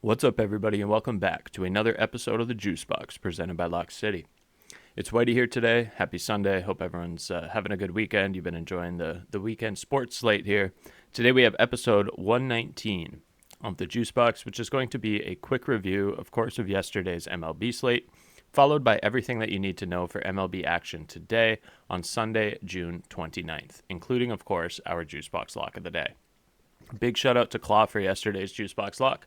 What's up, everybody, and welcome back to another episode of the JuiceBox presented by Lock City. It's Wighty here today. Happy Sunday. Hope everyone's having a good weekend. You've been enjoying the weekend sports slate here. Today we have episode 119 of the JuiceBox, which is going to be a quick review, of course, of yesterday's MLB slate, followed by everything that you need to know for MLB action today on Sunday, June 29th, including, of course, our JuiceBox Lock of the day. Big shout out to Claw for yesterday's JuiceBox Lock.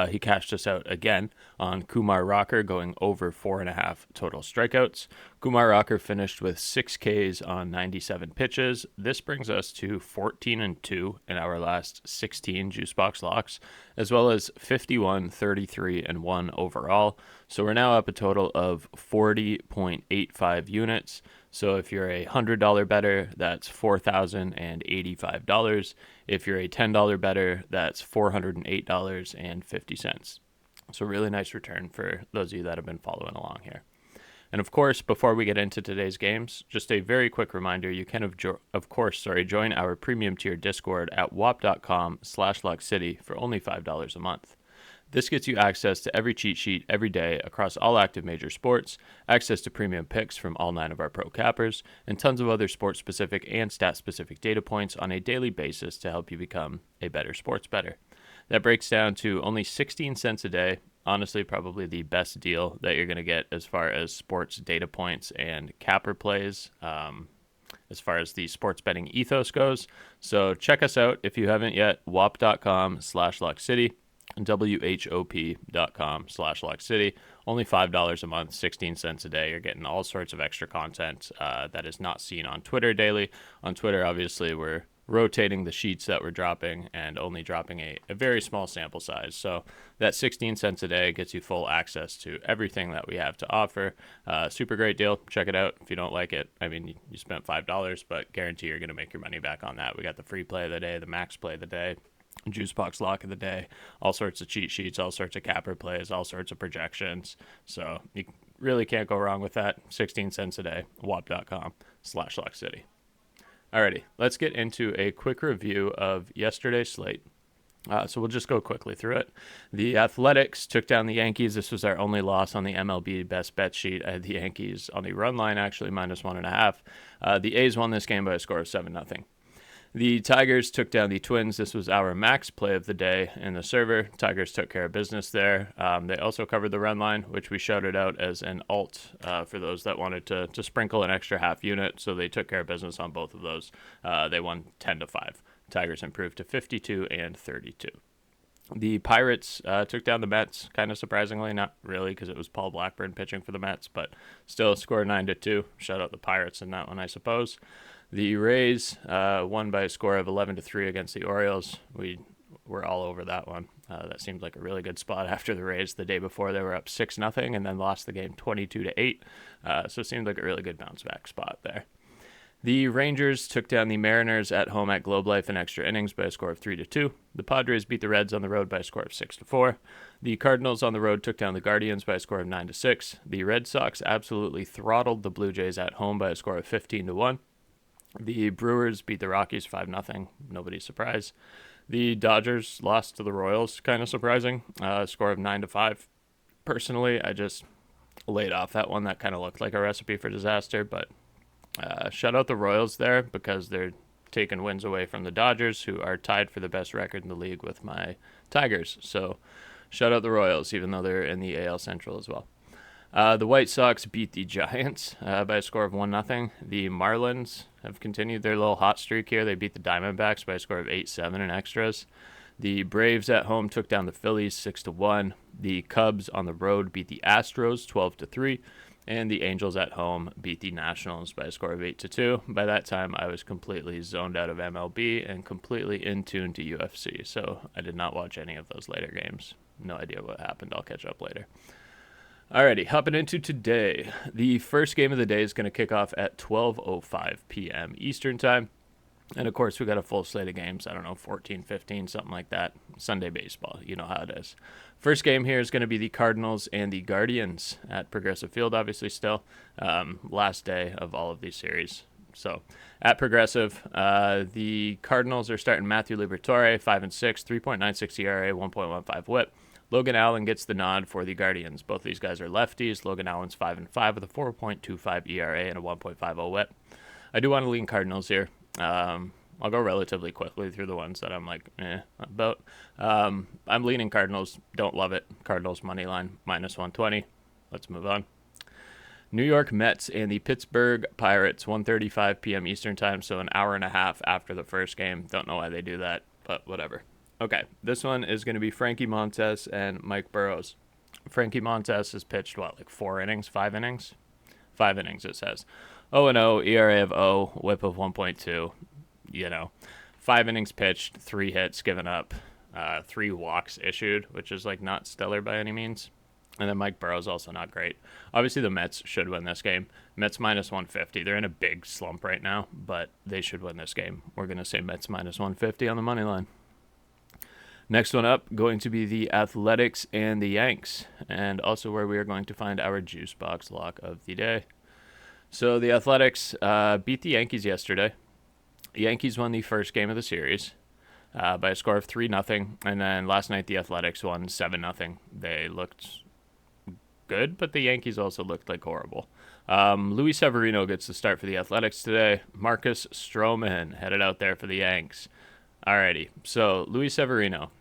He cashed us out again on Kumar Rocker going over 4.5 total strikeouts. Kumar Rocker finished with 6 Ks on 97 pitches. This brings us to 14-2 in our last 16 JuiceBox Locks, as well as 51, 33, and 1 overall. So we're now up a total of 40.85 units. So if you're a $100 bettor, that's $4,085. If you're a $10 bettor, that's $408.50. So really nice return for those of you that have been following along here. And of course, before we get into today's games, just a very quick reminder, you can join our premium tier Discord at wap.com/LockCity for only $5 a month. This gets you access to every cheat sheet every day across all active major sports, access to premium picks from all 9 of our pro cappers, and tons of other sports-specific and stat-specific data points on a daily basis to help you become a better sports bettor. That breaks down to only 16 cents a day. Honestly, probably the best deal that you're going to get as far as sports data points and capper plays, as far as the sports betting ethos goes. So check us out if you haven't yet, wap.com/LockCity. WHOP.com/LockCity. Only $5 a month, 16 cents a day. You're getting all sorts of extra content that is not seen on Twitter daily. On Twitter, obviously, we're rotating the sheets that we're dropping and only dropping a very small sample size. So that 16 cents a day gets you full access to everything that we have to offer. Super great deal. Check it out. If you don't like it, I mean, you spent $5, but guarantee you're going to make your money back on that. We got the free play of the day, the max play of the day, JuiceBox Lock of the day, all sorts of cheat sheets, all sorts of capper plays, all sorts of projections. So you really can't go wrong with that. 16 cents a day, wap.com/LockCity. Alrighty, let's get into a quick review of yesterday's slate. So we'll just go quickly through it. The Athletics took down the Yankees. This was our only loss on the MLB best bet sheet. I had the Yankees on the run line, actually, -1.5. The A's won this game by a score of 7-0. The Tigers took down the Twins. This was our max play of the day in the server. Tigers took care of business there. They also covered the run line, which we shouted out as an alt for those that wanted to sprinkle an extra half unit. So they took care of business on both of those. They won 10-5. Tigers improved to 52 and 32. The Pirates took down the Mets, kind of surprisingly. Not really, because it was Paul Blackburn pitching for the Mets, but still scored 9-2. Shout out the Pirates in that one, I suppose. The Rays won by a score of 11-3 against the Orioles. We were all over that one. That seemed like a really good spot after the Rays. The day before, they were up 6-0 and then lost the game 22-8. So it seemed like a really good bounce back spot there. The Rangers took down the Mariners at home at Globe Life in extra innings by a score of 3-2. The Padres beat the Reds on the road by a score of 6-4. The Cardinals on the road took down the Guardians by a score of 9-6. The Red Sox absolutely throttled the Blue Jays at home by a score of 15-1. The Brewers beat the Rockies 5-0. Nobody's surprised. The Dodgers lost to the Royals, kind of surprising. Score of 9-5. Personally, I just laid off that one. That kind of looked like a recipe for disaster, but shout out the Royals there because they're taking wins away from the Dodgers, who are tied for the best record in the league with my Tigers. So shout out the Royals, even though they're in the AL Central as well. The White Sox beat the Giants by a score of 1-0. The Marlins have continued their little hot streak here. They beat the Diamondbacks by a score of 8-7 in extras. The Braves at home took down the Phillies 6-1. The Cubs on the road beat the Astros 12-3. And the Angels at home beat the Nationals by a score of 8-2. By that time, I was completely zoned out of MLB and completely in tune to UFC. So I did not watch any of those later games. No idea what happened. I'll catch up later. Alrighty, hopping into today. The first game of the day is going to kick off at 12:05 p.m. Eastern Time. And, of course, we got a full slate of games. I don't know, 14, 15, something like that. Sunday baseball. You know how it is. First game here is going to be the Cardinals and the Guardians at Progressive Field, obviously still. Last day of all of these series. So, at Progressive, the Cardinals are starting Matthew Liberatore, 5-6, 3.96 ERA, 1.15 WHIP. Logan Allen gets the nod for the Guardians. Both these guys are lefties. Logan Allen's 5-5 with a 4.25 ERA and a 1.50 WHIP. I do want to lean Cardinals here. I'll go relatively quickly through the ones that I'm like, about. I'm leaning Cardinals. Don't love it. Cardinals money line, -120. Let's move on. New York Mets and the Pittsburgh Pirates, 1:35 p.m. Eastern time, so an hour and a half after the first game. Don't know why they do that, but whatever. Okay, this one is going to be Frankie Montas and Mike Burrows. Frankie Montas has pitched, 4 innings, 5 innings? 5 innings, it says. 0-0, ERA of 0, WHIP of 1.2. 5 innings pitched, 3 hits given up, 3 walks issued, which is not stellar by any means. And then Mike Burrow's also not great. Obviously, the Mets should win this game. Mets -150. They're in a big slump right now, but they should win this game. We're going to say Mets -150 on the money line. Next one up, going to be the Athletics and the Yanks, and also where we are going to find our JuiceBox Lock of the day. So the Athletics beat the Yankees yesterday. The Yankees won the first game of the series by a score of 3-0, and then last night the Athletics won 7-0. They looked good, but the Yankees also looked horrible. Luis Severino gets the start for the Athletics today. Marcus Stroman headed out there for the Yanks. Alrighty, so Luis Severino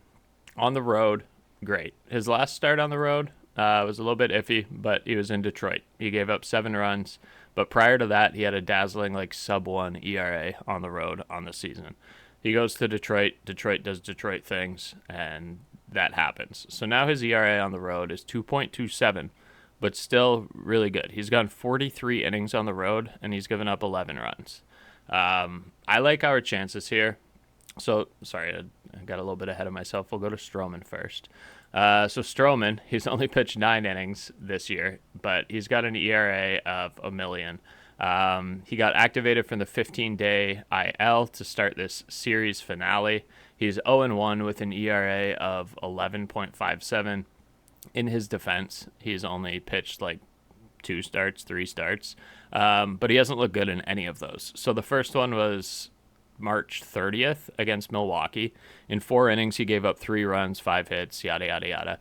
on the road, great. His last start on the road was a little bit iffy, but he was in Detroit. He gave up 7 runs, but prior to that, he had a dazzling sub-1 ERA on the road on the season. He goes to Detroit. Detroit does Detroit things, and that happens. So now his ERA on the road is 2.27, but still really good. He's gone 43 innings on the road, and he's given up 11 runs. I like our chances here. So, sorry, I got a little bit ahead of myself. We'll go to Stroman first. So Stroman, he's only pitched 9 innings this year, but he's got an ERA of 1 million. He got activated from the 15-day IL to start this series finale. He's 0-1 with an ERA of 11.57. In his defense, he's only pitched 2 starts, 3 starts, but he hasn't looked good in any of those. So the first one was March 30th against Milwaukee. In 4 innings, he gave up 3 runs, 5 hits, yada, yada, yada.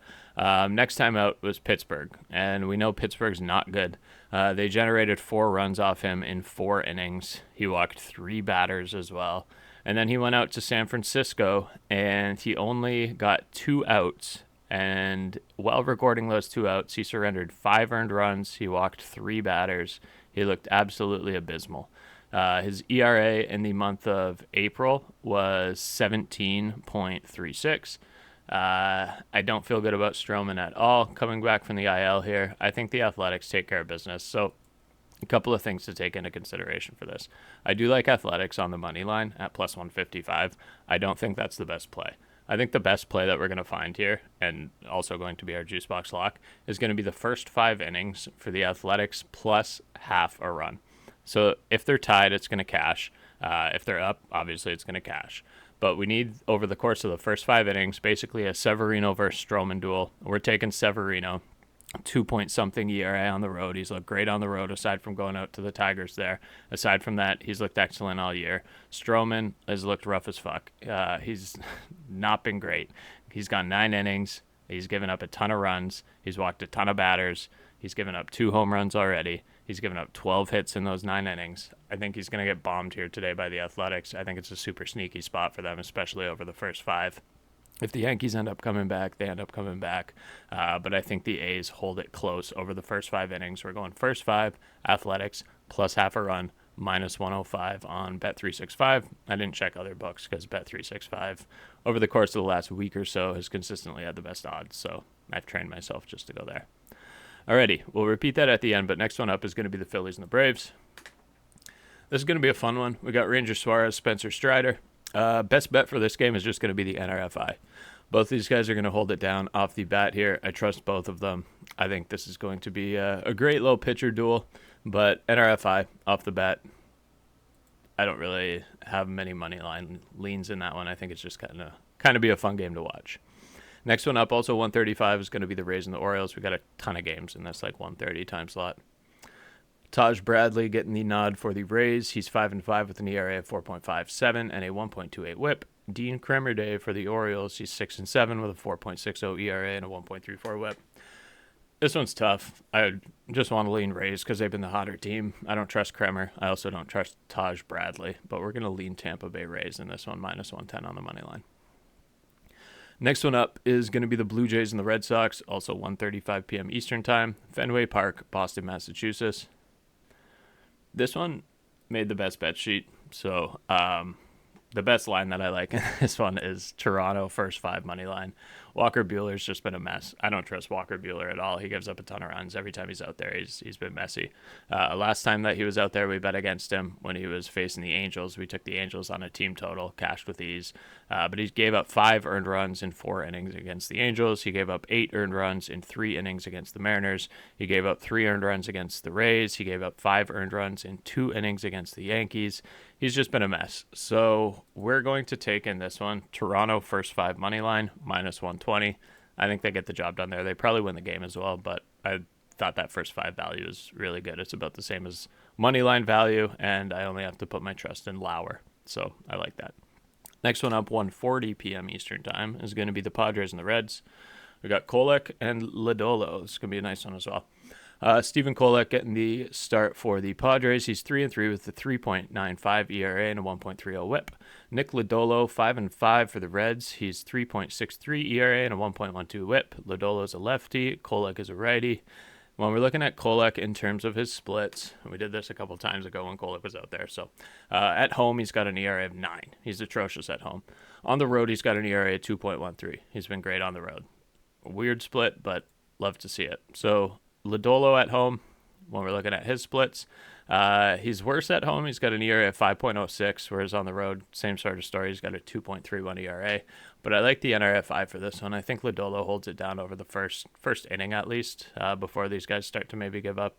Next time out was Pittsburgh, and we know Pittsburgh's not good. They generated 4 runs off him in 4 innings. He walked 3 batters as well. And then he went out to San Francisco, and he only got 2 outs. And while recording those 2 outs, he surrendered 5 earned runs. He walked 3 batters. He looked absolutely abysmal. His ERA in the month of April was 17.36. I don't feel good about Stroman at all coming back from the IL here. I think the Athletics take care of business. So a couple of things to take into consideration for this. I do like Athletics on the money line at +155. I don't think that's the best play. I think the best play that we're going to find here, and also going to be our JuiceBox Lock, is going to be the first 5 innings for the Athletics plus half a run. So if they're tied, it's going to cash. If they're up, obviously it's going to cash. But we need, over the course of the first 5 innings, basically a Severino versus Stroman duel. We're taking Severino, 2-point-something ERA on the road. He's looked great on the road, aside from going out to the Tigers there. Aside from that, he's looked excellent all year. Stroman has looked rough as fuck. He's not been great. He's gone 9 innings. He's given up a ton of runs. He's walked a ton of batters. He's given up 2 home runs already. He's given up 12 hits in those 9 innings. I think he's going to get bombed here today by the Athletics. I think it's a super sneaky spot for them, especially over the first 5. If the Yankees end up coming back, they end up coming back. But I think the A's hold it close over the first 5 innings. We're going first 5, Athletics, plus half a run, -105 on Bet365. I didn't check other books because Bet365, over the course of the last week or so, has consistently had the best odds. So I've trained myself just to go there. Alrighty, we'll repeat that at the end, but next one up is going to be the Phillies and the Braves. This is going to be a fun one. We got Ranger Suarez, Spencer Strider. Best bet for this game is just going to be the NRFI. Both these guys are going to hold it down off the bat here. I trust both of them. I think this is going to be a great low pitcher duel, but NRFI off the bat, I don't really have many money line leans in that one. I think it's just kind of be a fun game to watch. Next one up, also 135, is going to be the Rays and the Orioles. We got a ton of games in this 130 time slot. Taj Bradley getting the nod for the Rays. He's 5-5 with an ERA of 4.57 and a 1.28 WHIP. Dean Kremer Day for the Orioles. He's 6-7 with a 4.60 ERA and a 1.34 WHIP. This one's tough. I just want to lean Rays because they've been the hotter team. I don't trust Kremer. I also don't trust Taj Bradley, but we're going to lean Tampa Bay Rays in this one, minus 110 on the money line. Next one up is going to be the Blue Jays and the Red Sox, also 1:35 p.m. Eastern Time, Fenway Park, Boston, Massachusetts. This one made the best bet sheet, so the best line that I like in this one is Toronto first 5 money line. Walker Buehler's just been a mess. I don't trust Walker Buehler at all. He gives up a ton of runs every time he's out there. He's been messy. Last time that he was out there, we bet against him when he was facing the Angels. We took the Angels on a team total, cashed with ease. But he gave up 5 earned runs in 4 innings against the Angels. He gave up 8 earned runs in 3 innings against the Mariners. He gave up 3 earned runs against the Rays. He gave up 5 earned runs in 2 innings against the Yankees. He's just been a mess. So we're going to take in this one. Toronto first 5 money line, minus 120. I think they get the job done there. They probably win the game as well, but I thought that first 5 value is really good. It's about the same as money line value, and I only have to put my trust in Lauer. So I like that. Next one up, 1:40 p.m. Eastern Time, is going to be the Padres and the Reds. We got Kolek and Lodolo. It's going to be a nice one as well. Stephen Kolek getting the start for the Padres. He's 3-3 with a 3.95 ERA and a 1.30 WHIP. Nick Lodolo, 5-5 for the Reds. He's 3.63 ERA and a 1.12 WHIP. Lodolo's a lefty. Kolek is a righty. When we're looking at Kolek in terms of his splits, we did this a couple times ago when Kolek was out there. So at home, he's got an ERA of 9. He's atrocious at home. On the road, he's got an ERA of 2.13. He's been great on the road. A weird split, but love to see it. So Lodolo at home, when we're looking at his splits, he's worse at home. He's got an ERA of 5.06, whereas on the road, same sort of story. He's got a 2.31 ERA. But I like the NRFI for this one. I think Lodolo holds it down over the first inning at least, before these guys start to maybe give up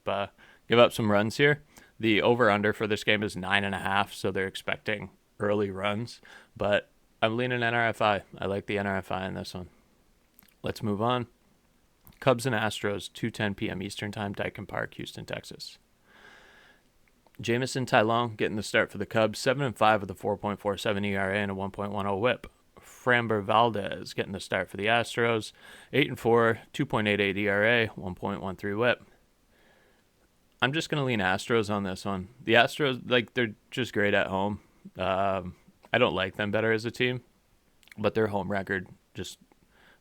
some runs here. The over-under for this game is 9.5, so they're expecting early runs. But I'm leaning NRFI. I like the NRFI in this one. Let's move on. Cubs and Astros, 2:10 p.m. Eastern Time, Dyken Park, Houston, Texas. Jameson Taillon getting the start for the Cubs, 7-5 with a 4.47 ERA and a 1.10 WHIP. Framber Valdez getting the start for the Astros, 8-4, 2.88 ERA, 1.13 WHIP. I'm just going to lean Astros on this one. The Astros, they're just great at home. I don't like them better as a team, but their home record just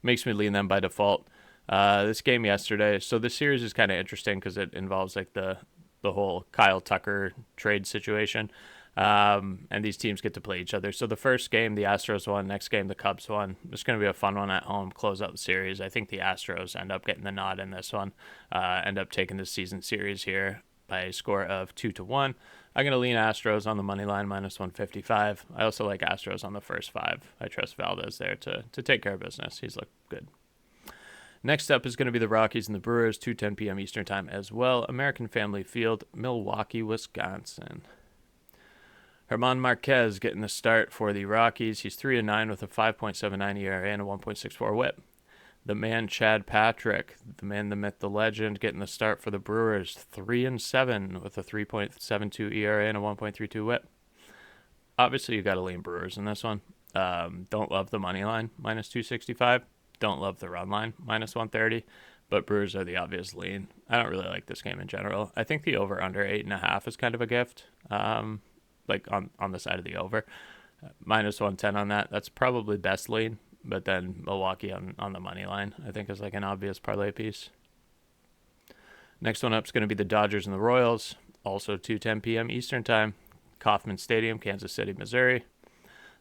makes me lean them by default. This game yesterday, so this series is kind of interesting because it involves the whole Kyle Tucker trade situation, and these teams get to play each other. So the first game, the Astros won. Next game, the Cubs won. It's going to be a fun one at home, close out the series. I think the Astros end up getting the nod in this one, end up taking the season series here by a score of 2-1. I'm going to lean Astros on the money line, minus 155. I also like Astros on the first 5. I trust Valdez there to take care of business. He's looked good. Next up is going to be the Rockies and the Brewers, 2:10 p.m. Eastern Time as well. American Family Field, Milwaukee, Wisconsin. German Marquez getting the start for the Rockies. He's 3-9 with a 5.79 ERA and a 1.64 WHIP. The man Chad Patrick, the man, the myth, the legend, getting the start for the Brewers, 3-7 with a 3.72 ERA and a 1.32 WHIP. Obviously, you got to lean Brewers in this one. Don't love the money line, minus 265. Don't love the run line, minus 130, but Brewers are the obvious lean. I don't really like this game in general. I think the over-under 8.5 is kind of a gift, on the side of the over. Minus 110 on that. That's probably best lean, but then Milwaukee on the money line, I think, is an obvious parlay piece. Next one up is going to be the Dodgers and the Royals, also 2:10 p.m. Eastern Time, Kauffman Stadium, Kansas City, Missouri.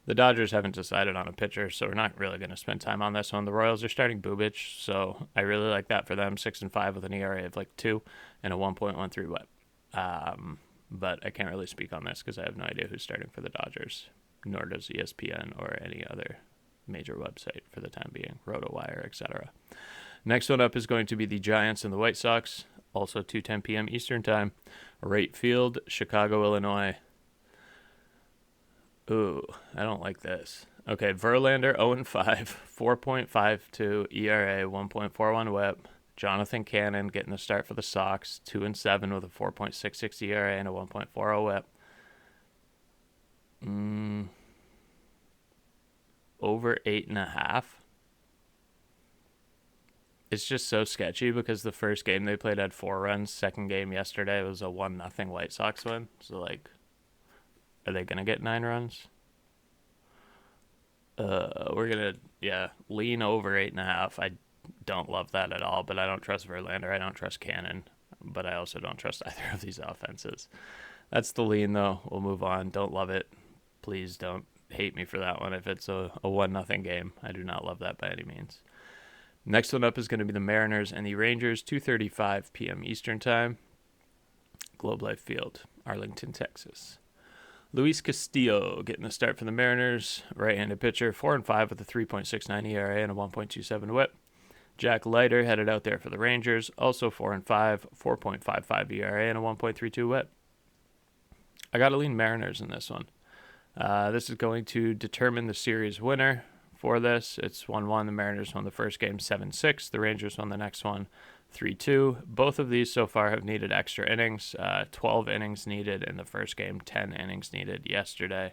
The Dodgers haven't decided on a pitcher, so we're not really going to spend time on this one. The Royals are starting Bubich, so I really like that for them. 6-5 with an ERA of 2 and a 1.13 WHIP. But I can't really speak on this because I have no idea who's starting for the Dodgers, nor does ESPN or any other major website for the time being, RotoWire, etc. Next one up is going to be the Giants and the White Sox, also 2:10 p.m. Eastern Time. Wright Field, Chicago, Illinois. Ooh, I don't like this. Okay, Verlander 0-5, 4.52 ERA, 1.41 WHIP. Jonathan Cannon getting the start for the Sox, 2-7 with a 4.66 ERA and a 1.40 WHIP. over 8.5. It's just so sketchy because the first game they played had 4 runs. Second game yesterday was a 1-0 White Sox win. So, like, are they going to get 9 runs? We're going to, lean over 8.5. I don't love that at all, but I don't trust Verlander. I don't trust Cannon, but I also don't trust either of these offenses. That's the lean, though. We'll move on. Don't love it. Please don't hate me for that one if it's a 1-0 game. I do not love that by any means. Next one up is going to be the Mariners and the Rangers, 2:35 p.m. Eastern Time. Globe Life Field, Arlington, Texas. Luis Castillo getting the start for the Mariners. Right-handed pitcher, 4-5 with a 3.69 ERA and a 1.27 WHIP. Jack Leiter headed out there for the Rangers, also 4-5, 4.55 ERA and a 1.32 WHIP. I got to lean Mariners in this one. This is going to determine the series winner for this. It's 1-1. The Mariners won the first game 7-6. The Rangers won the next one 3-2. Both of these so far have needed extra innings. 12 innings needed in the first game, 10 innings needed yesterday.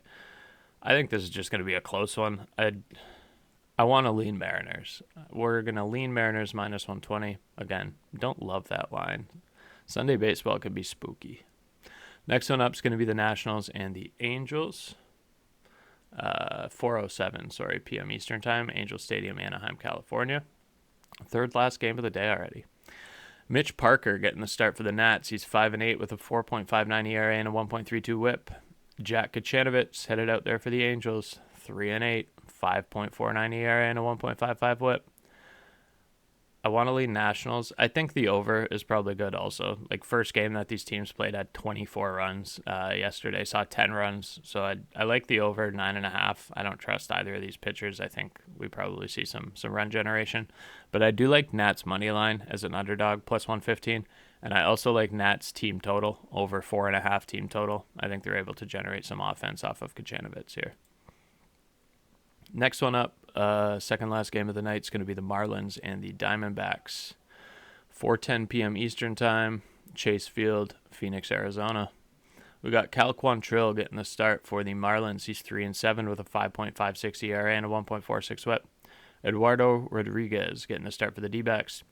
I think this is just going to be a close one. I want to lean Mariners. We're going to lean Mariners minus 120. Again, don't love that line. Sunday baseball can be spooky. Next one up is going to be the Nationals and the Angels. 4:07 p.m. Eastern Time, Angel Stadium, Anaheim, California. Third last game of the day already. Mitch Parker getting the start for the Nats. He's 5-8 with a 4.59 ERA and a 1.32 WHIP. Jack Kachanovich headed out there for the Angels. 3-8, 5.49 ERA and a 1.55 WHIP. I want to lead Nationals. I think the over is probably good also. Like, first game that these teams played had 24 runs. Yesterday saw 10 runs. So I like the over 9.5. I don't trust either of these pitchers. I think we probably see some run generation. But I do like Nats money line as an underdog, plus 115. And I also like Nats team total, over 4.5 team total. I think they're able to generate some offense off of Kachanovich here. Next one up, second last game of the night is going to be the Marlins and the Diamondbacks. 4:10 p.m. Eastern Time, Chase Field, Phoenix, Arizona. We got Cal Quantrill getting the start for the Marlins. He's 3-7 with a 5.56 ERA and a 1.46 WHIP. Eduardo Rodriguez getting the start for the D-backs.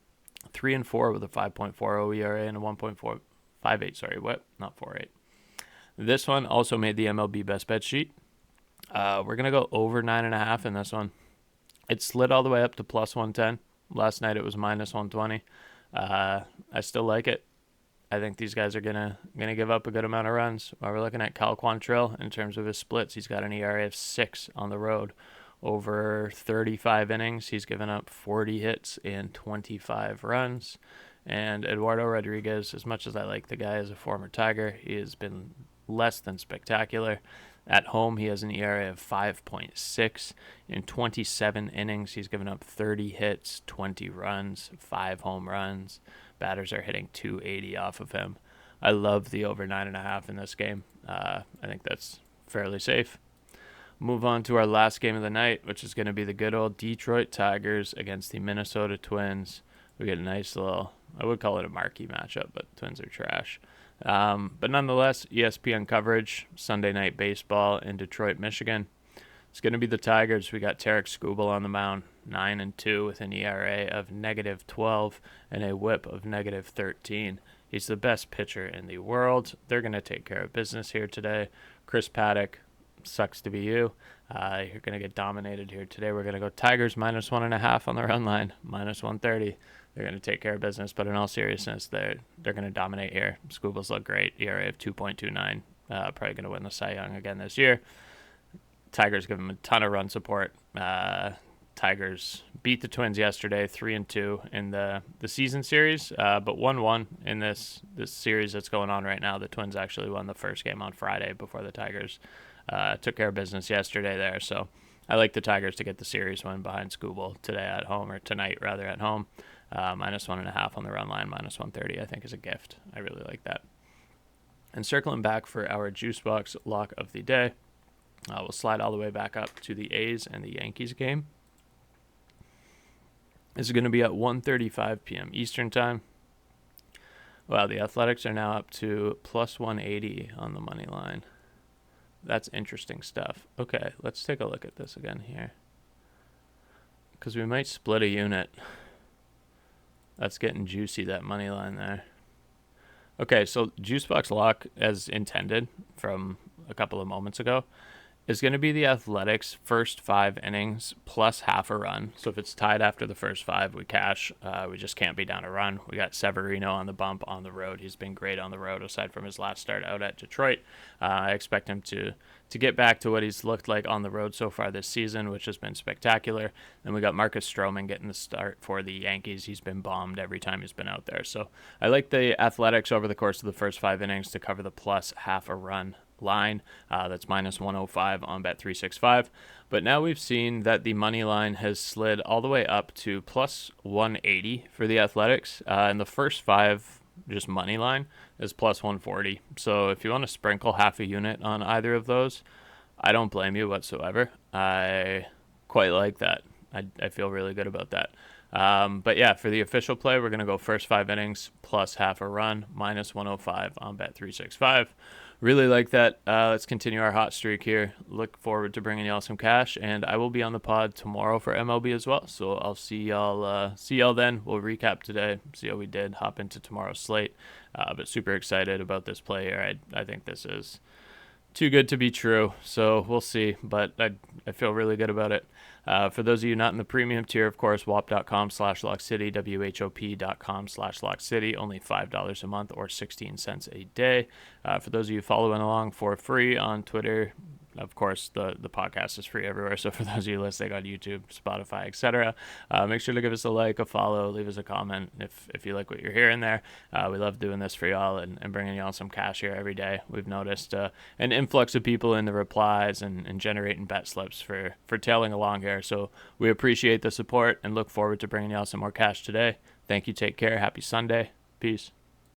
3-4 with a 5.40 ERA and a 1.58 WHIP, not 48. This one also made the MLB Best Bet sheet. We're going to go over 9.5 in this one. It slid all the way up to plus 110. Last night it was minus 120. I still like it. I think these guys are gonna give up a good amount of runs. While we're looking at Cal Quantrill in terms of his splits, he's got an ERA of 6 on the road. Over 35 innings, he's given up 40 hits and 25 runs. And Eduardo Rodriguez, as much as I like the guy as a former Tiger, he has been less than spectacular. At home, he has an ERA of 5.6. In 27 innings, he's given up 30 hits, 20 runs, 5 home runs. Batters are hitting 280 off of him. I love the over 9.5 in this game. I think that's fairly safe. Move on to our last game of the night, which is going to be the good old Detroit Tigers against the Minnesota Twins. We get a nice little, I would call it a marquee matchup, but Twins are trash. But nonetheless, ESPN coverage, Sunday Night Baseball in Detroit, Michigan. It's going to be the Tigers. We got Tarek Skubal on the mound, 9-2 with an ERA of -12 and a WHIP of -13. He's the best pitcher in the world. They're going to take care of business here today. Chris Paddock, sucks to be you. You're going to get dominated here today. We're going to go Tigers -1.5 on the run line, -130. They're going to take care of business, but in all seriousness, they're going to dominate here. Scubal's look great, ERA of 2.29. Probably going to win the Cy Young again this year. Tigers give them a ton of run support. Tigers beat the Twins yesterday, 3-2 in the season series, but 1-1 in this series that's going on right now. The Twins actually won the first game on Friday before the Tigers took care of business yesterday there. So I like the Tigers to get the series win behind Skubal today at home, or tonight rather at home. -1.5 on the run line, -130 I think is a gift. I really like that. And circling back for our JuiceBox lock of the day, we'll slide all the way back up to the A's and the Yankees game. This is going to be at 1:35 p.m. Eastern Time. Wow, the Athletics are now up to plus 180 on the money line. That's interesting stuff. Okay, let's take a look at this again here. because we might split a unit. That's getting juicy, that money line there. Okay, so JuiceBox Lock, as intended from a couple of moments ago, is going to be the Athletics' first 5 innings plus half a run. So if it's tied after the first 5, we cash. We just can't be down a run. We got Severino on the bump on the road. He's been great on the road, aside from his last start out at Detroit. I expect him to get back to what he's looked like on the road so far this season, which has been spectacular. Then we got Marcus Stroman getting the start for the Yankees. He's been bombed every time he's been out there. So I like the Athletics over the course of the first 5 innings to cover the plus half a run line. That's minus 105 on Bet365. But now we've seen that the money line has slid all the way up to plus 180 for the Athletics. And the first 5 just money line is plus 140. So if you want to sprinkle half a unit on either of those, I don't blame you whatsoever. I quite like that. I feel really good about that. But yeah, for the official play, we're going to go first 5 innings plus half a run, minus 105 on Bet365. Really like that. Let's continue our hot streak here. Look forward to bringing y'all some cash, and I will be on the pod tomorrow for MLB as well. So I'll see y'all then. We'll recap today, see how we did, hop into tomorrow's slate. But super excited about this play here. I think this is too good to be true, so we'll see, but I feel really good about it. For those of you not in the premium tier, of course, whop.com/LockCity, WHOP.com/LockCity, only $5 a month or 16 cents a day. For those of you following along for free on Twitter, of course, the podcast is free everywhere. So for those of you listening on YouTube, Spotify, etc., make sure to give us a like, a follow, leave us a comment if you like what you're hearing there. We love doing this for y'all and bringing y'all some cash here every day. We've noticed an influx of people in the replies and generating bet slips for tailing along here. So we appreciate the support and look forward to bringing y'all some more cash today. Thank you. Take care. Happy Sunday. Peace.